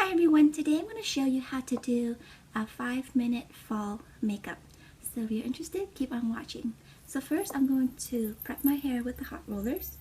Hi everyone, today I'm going to show you how to do a 5-minute fall makeup. So if you're interested, keep on watching. So first I'm going to prep my hair with the hot rollers.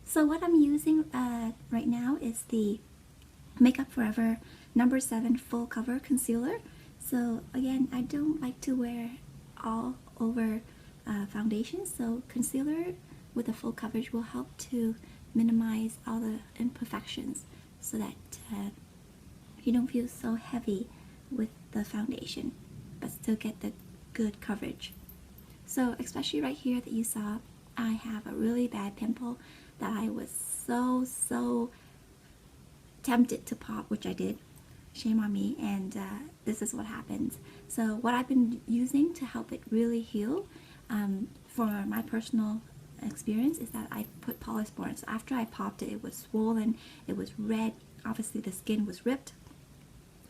So what I'm using right now is the Makeup Forever number 7 full cover concealer. So again, I don't like to wear all over foundation, so concealer with a full coverage will help to minimize all the imperfections so that you don't feel so heavy with the foundation but still get the good coverage. So especially right here that you saw, I have a really bad pimple that I was so tempted to pop, which I did. Shame on me, and this is what happens. So what I've been using to help it really heal, for my personal experience, is that I put polysporin. So after I popped it, it was swollen, it was red, obviously the skin was ripped.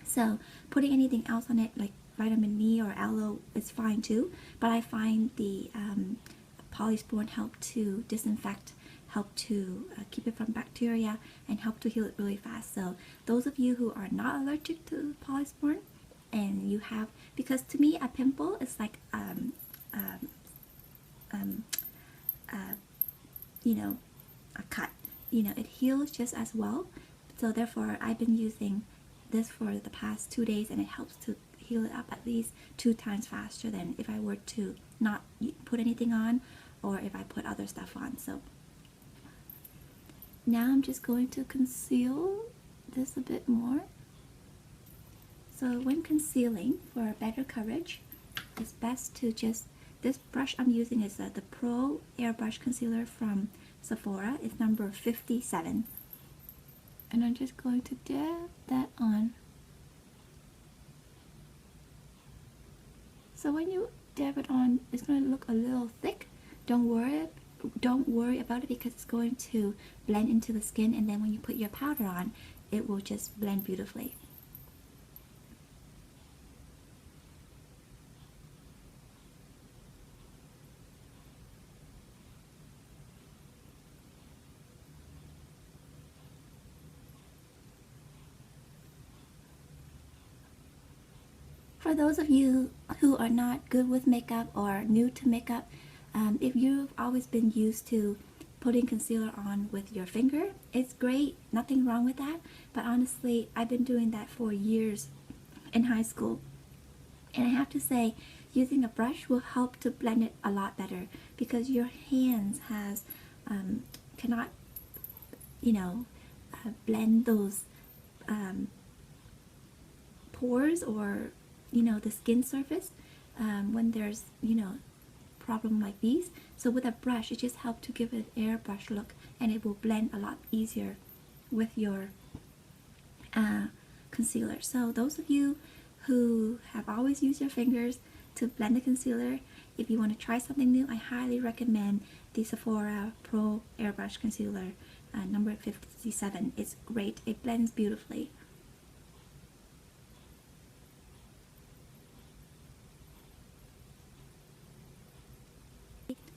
So putting anything else on it, like vitamin E or aloe, is fine too, but I find the polysporin help to disinfect, help to keep it from bacteria, and help to heal it really fast. So those of you who are not allergic to polysporin, and you have, because to me a pimple is like you know, a cut, you know, it heals just as well. So therefore I've been using this for the past 2 days, and it helps to heal it up at least 2 times faster than if I were to not put anything on, or if I put other stuff on. So now I'm just going to conceal this a bit more. So when concealing for better coverage, it's best to just, this brush I'm using is the Pro Airbrush Concealer from Sephora. It's number 57. And I'm just going to dab that on. So when you dab it on, it's going to look a little thick. Don't worry about it, because it's going to blend into the skin, and then when you put your powder on, it will just blend beautifully. For those of you who are not good with makeup or new to makeup, if you've always been used to putting concealer on with your finger, it's great, nothing wrong with that. But honestly, I've been doing that for years in high school. And I have to say, using a brush will help to blend it a lot better, because your hands cannot, blend those pores or the skin surface when there's problem like these. So with a brush, it just helps to give it an airbrush look, and it will blend a lot easier with your concealer. So those of you who have always used your fingers to blend the concealer, if you want to try something new, I highly recommend the Sephora Pro Airbrush Concealer number 57. It's great. It blends beautifully.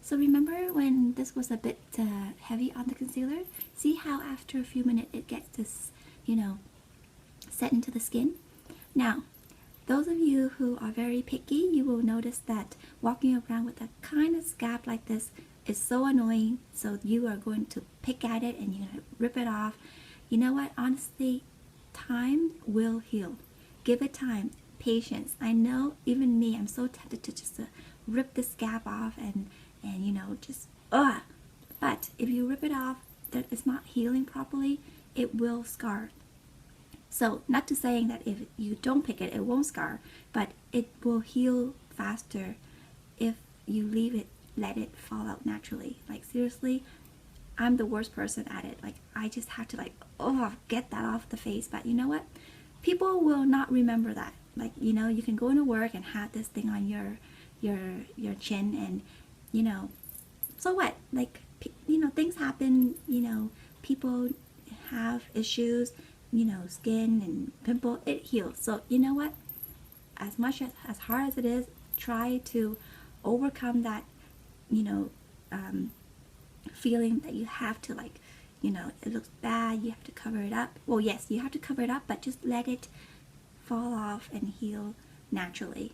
So remember when this was a bit heavy on the concealer? See how after a few minutes it gets this, set into the skin? Now, those of you who are very picky, you will notice that walking around with a kind of scab like this is so annoying. So you are going to pick at it and you're going to rip it off. You know what? Honestly, time will heal. Give it time. Patience. I know, even me, I'm so tempted to just rip the scab off and just but if you rip it off, that it's not healing properly, it will scar. So not to saying that if you don't pick it, it won't scar, but it will heal faster if you let it fall out naturally. Like seriously, I'm the worst person at it. Like I just have to get that off the face. But you know what? People will not remember that. Like you can go into work and have this thing on your chin, and so what? Like, things happen, people have issues, skin and pimple, it heals. So, you know what? As hard as it is, try to overcome that, feeling that you have to, it looks bad, you have to cover it up. Well, yes, you have to cover it up, but just let it fall off and heal naturally.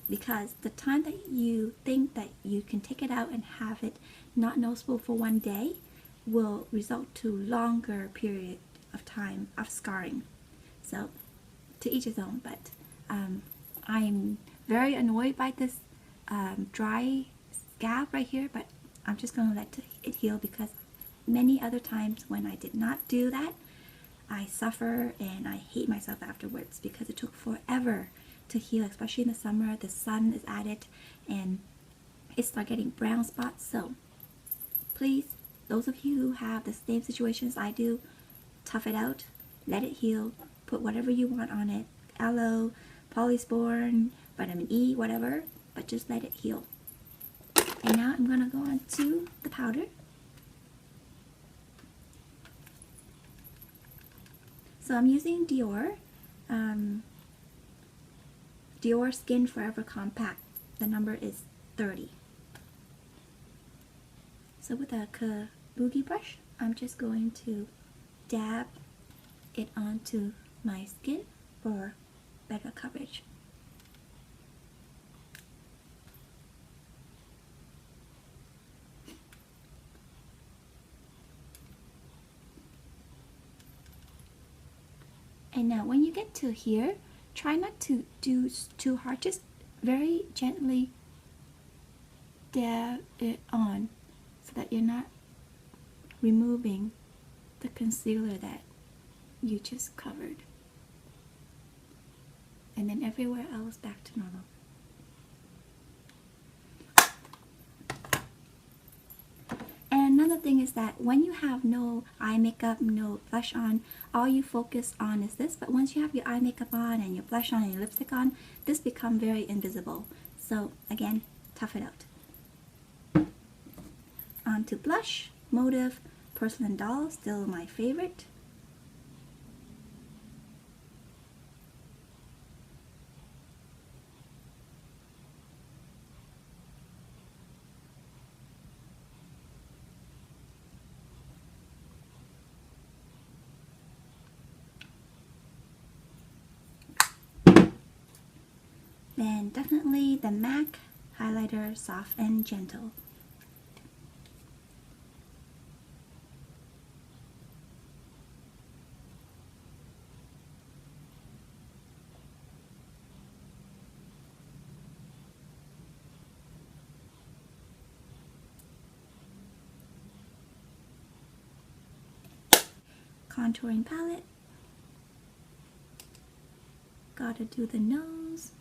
Because the time that you think that you can take it out and have it not noticeable for one day will result to longer period of time of scarring. So to each his own, but I'm very annoyed by this dry scab right here, but I'm just going to let it heal, because many other times when I did not do that, I suffer and I hate myself afterwards, because it took forever to heal, especially in the summer. The sun is at it and it starts getting brown spots. So please, those of you who have the same situation as I do, tough it out, let it heal, put whatever you want on it, aloe, polysporin, vitamin E, whatever, but just let it heal. And now I'm going to go on to the powder. So I'm using Dior Skin Forever Compact. The number is 30. So with a kabuki brush, I'm just going to dab it onto my skin for better coverage. And now when you get to here, try not to do too hard, just very gently dab it on so that you're not removing the concealer that you just covered. And then everywhere else back to normal. And another thing is that when you have no eye makeup, no blush on, all you focus on is this. But once you have your eye makeup on and your blush on and your lipstick on, this becomes very invisible. So again, tough it out. On to blush, Motive Porcelain Doll, still my favorite. Then definitely the MAC highlighter, Soft and Gentle. Contouring palette. Gotta do the nose.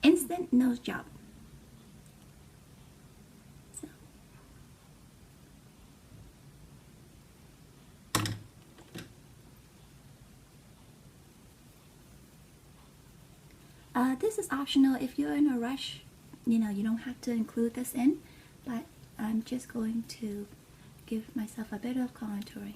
Instant nose job. So. This is optional if you're in a rush. You know, you don't have to include this in, but I'm just going to give myself a bit of contouring.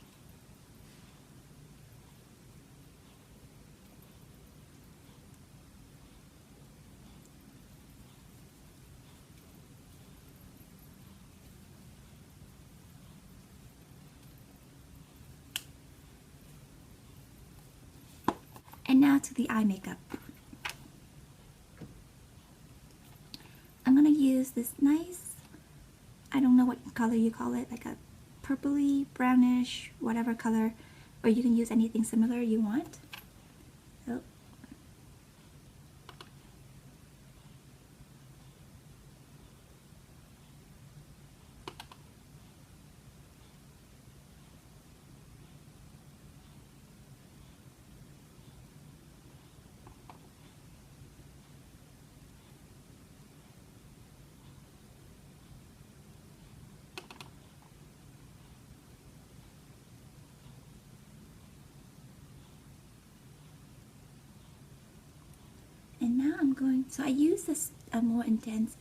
And now to the eye makeup. I'm gonna use this nice, I don't know what color you call it, like a purpley, brownish, whatever color, or you can use anything similar you want. So, and now I'm going, so I use this more dense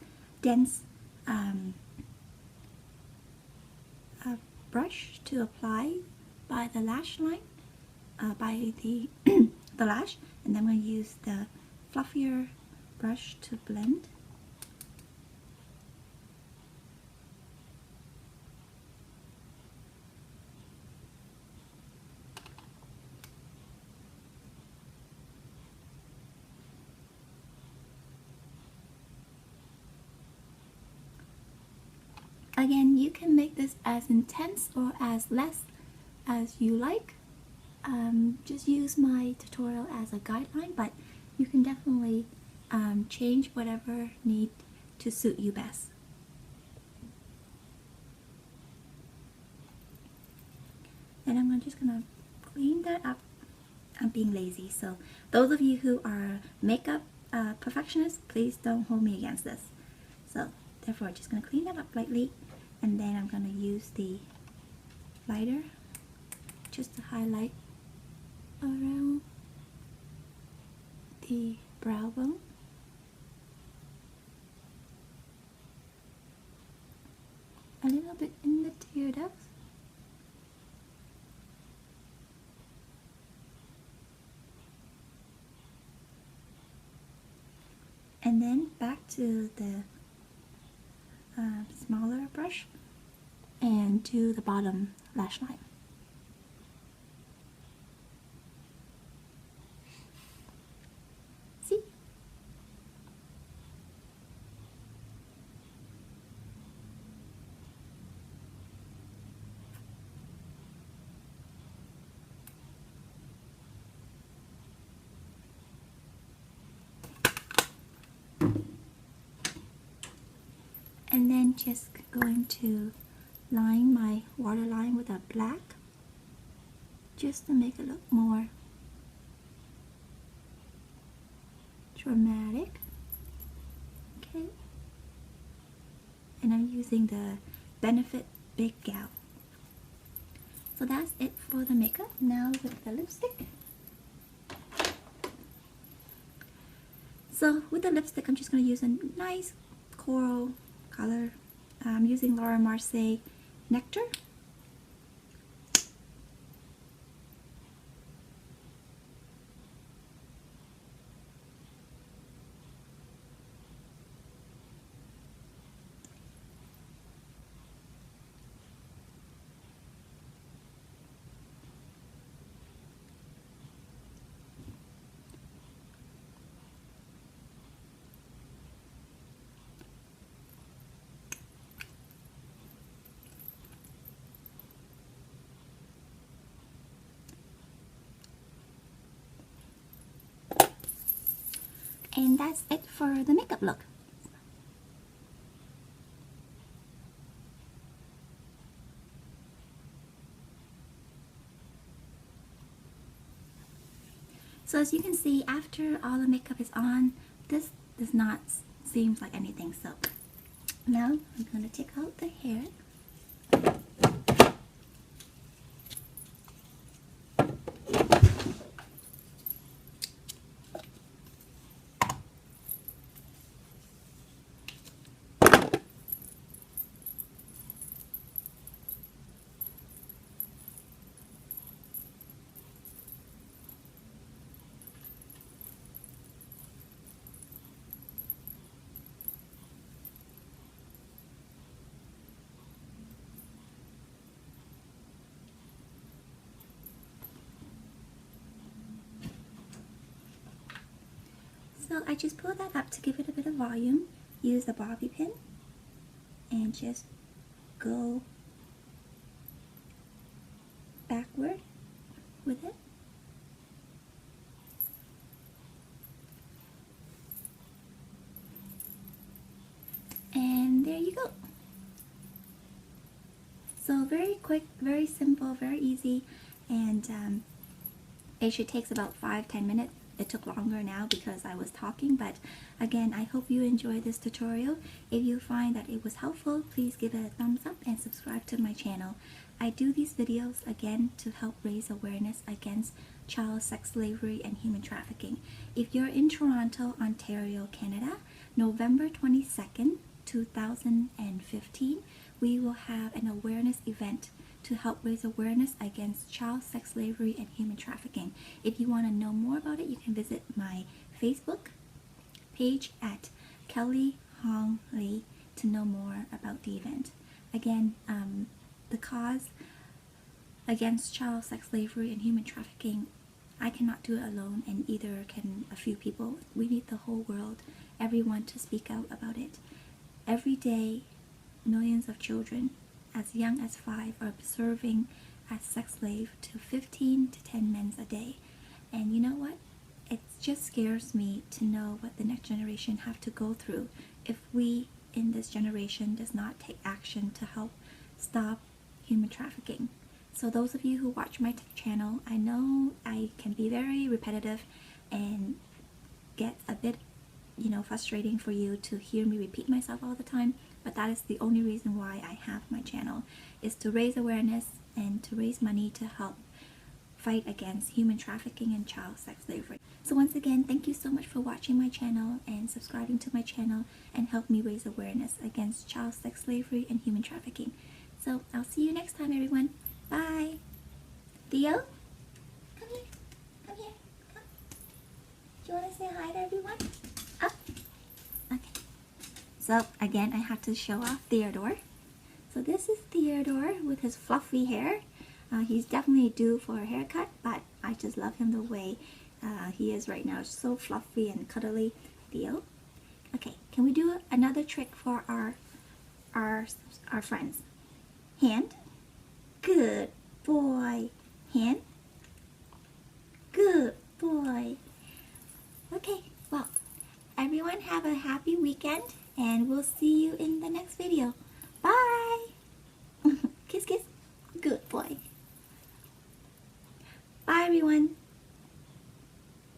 brush to apply by the lash line, by the, the lash, and then I'm going to use the fluffier brush to blend. Again, you can make this as intense or as less as you like. Just use my tutorial as a guideline, but you can definitely change whatever need to suit you best. And I'm just gonna clean that up. I'm being lazy, so those of you who are makeup perfectionists, please don't hold me against this. So therefore, just gonna clean that up lightly, and then I'm gonna use the lighter just to highlight around the brow bone. A little bit in the tear ducts. And then back to the smaller brush and to the bottom lash line. See? And then just going to line my waterline with a black, just to make it look more dramatic. Okay. And I'm using the Benefit Big Gal. So that's it for the makeup. Now with the lipstick. So with the lipstick, I'm just going to use a nice coral color. I'm using Laura Mercier Nectar. And that's it for the makeup look. So as you can see, after all the makeup is on, this does not seem like anything. So now I'm going to take out the hair. So I just pull that up to give it a bit of volume. Use a bobby pin and just go backward with it. And there you go. So very quick, very simple, very easy, and it should take about 5-10 minutes. It took longer now because I was talking, but again, I hope you enjoyed this tutorial. If you find that it was helpful, please give it a thumbs up and subscribe to my channel. I do these videos again to help raise awareness against child sex slavery and human trafficking. If you're in Toronto, Ontario, Canada, November 22nd, 2015, we will have an awareness event to help raise awareness against child sex slavery and human trafficking. If you want to know more about it, you can visit my Facebook page at KellyHongLe to know more about the event. Again, the cause against child sex slavery and human trafficking, I cannot do it alone, and either can a few people. We need the whole world, everyone, to speak out about it. Every day, millions of children as young as 5 are serving as sex slave to 15 to 10 men a day. And you know what? It just scares me to know what the next generation have to go through if we in this generation does not take action to help stop human trafficking. So those of you who watch my channel, I know I can be very repetitive and get a bit, frustrating for you to hear me repeat myself all the time, but that is the only reason why I have my channel, is to raise awareness and to raise money to help fight against human trafficking and child sex slavery. So once again, thank you so much for watching my channel and subscribing to my channel and help me raise awareness against child sex slavery and human trafficking. So I'll see you next time, everyone. Bye. Theo? Come here. Come here. Come. Do you want to say hi to everyone? Up. Okay. So again, I have to show off Theodore. So this is Theodore with his fluffy hair. He's definitely due for a haircut, but I just love him the way he is right now. So fluffy and cuddly. Theo. Okay, can we do another trick for our friends? Hand. Good boy. Hand. Good boy. Okay, well, everyone have a happy weekend, and we'll see you in the next video. Bye! Kiss, kiss. Good boy.